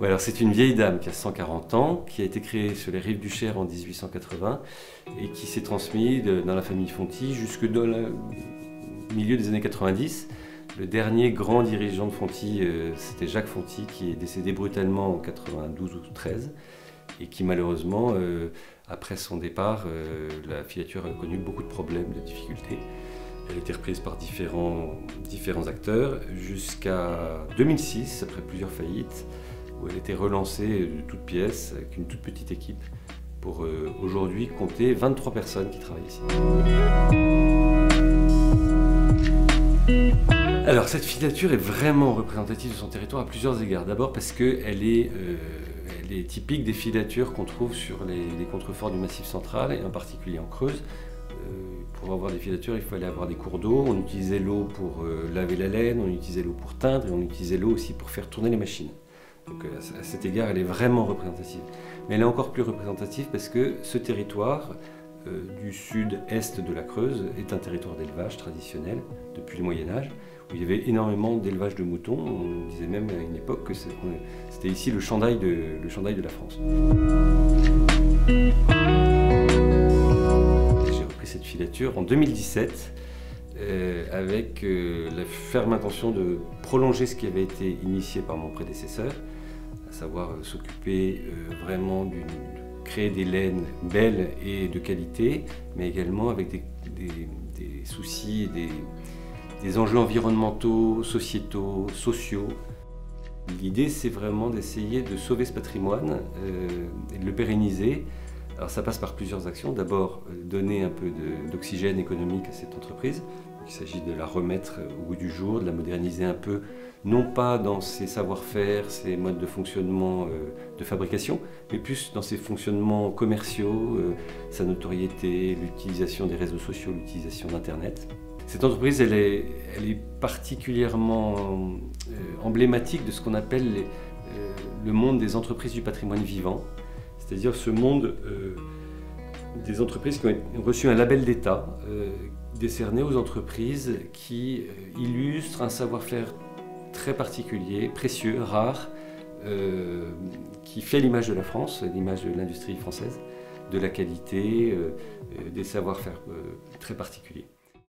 Ouais, alors c'est une vieille dame qui a 140 ans, qui a été créée sur les rives du Cher en 1880 et qui s'est transmise dans la famille Fonty jusque dans le milieu des années 90. Le dernier grand dirigeant de Fonty, c'était Jacques Fonty, qui est décédé brutalement en 92 ou 13 et qui malheureusement, après son départ, la filature a connu beaucoup de problèmes, de difficultés. Elle a été reprise par différents acteurs jusqu'à 2006, après plusieurs faillites, où elle a été relancée de toutes pièces avec une toute petite équipe pour aujourd'hui compter 23 personnes qui travaillent ici. Alors cette filature est vraiment représentative de son territoire à plusieurs égards. D'abord parce qu'elle est typique des filatures qu'on trouve sur les contreforts du Massif central et en particulier en Creuse. Pour avoir des filatures, il fallait avoir des cours d'eau. On utilisait l'eau pour laver la laine, on utilisait l'eau pour teindre et on utilisait l'eau aussi pour faire tourner les machines. Donc à cet égard, elle est vraiment représentative. Mais elle est encore plus représentative parce que ce territoire du sud-est de la Creuse est un territoire d'élevage traditionnel depuis le Moyen-Âge, où il y avait énormément d'élevage de moutons. On disait même à une époque que c'était ici le chandail de la France. J'ai repris cette filature en 2017 avec la ferme intention de prolonger ce qui avait été initié par mon prédécesseur, à savoir s'occuper vraiment de créer des laines belles et de qualité, mais également avec des soucis et des enjeux environnementaux, sociétaux, sociaux. L'idée, c'est vraiment d'essayer de sauver ce patrimoine et de le pérenniser. Alors ça passe par plusieurs actions. D'abord, donner un peu d'oxygène économique à cette entreprise. Il s'agit de la remettre au goût du jour, de la moderniser un peu, non pas dans ses savoir-faire, ses modes de fonctionnement de fabrication, mais plus dans ses fonctionnements commerciaux, sa notoriété, l'utilisation des réseaux sociaux, l'utilisation d'Internet. Cette entreprise, elle est particulièrement emblématique de ce qu'on appelle le monde des entreprises du patrimoine vivant, c'est-à-dire ce monde des entreprises qui ont reçu un label d'État décerné aux entreprises qui illustrent un savoir-faire très particulier, précieux, rare, qui fait l'image de la France, l'image de l'industrie française, de la qualité, des savoir-faire très particuliers.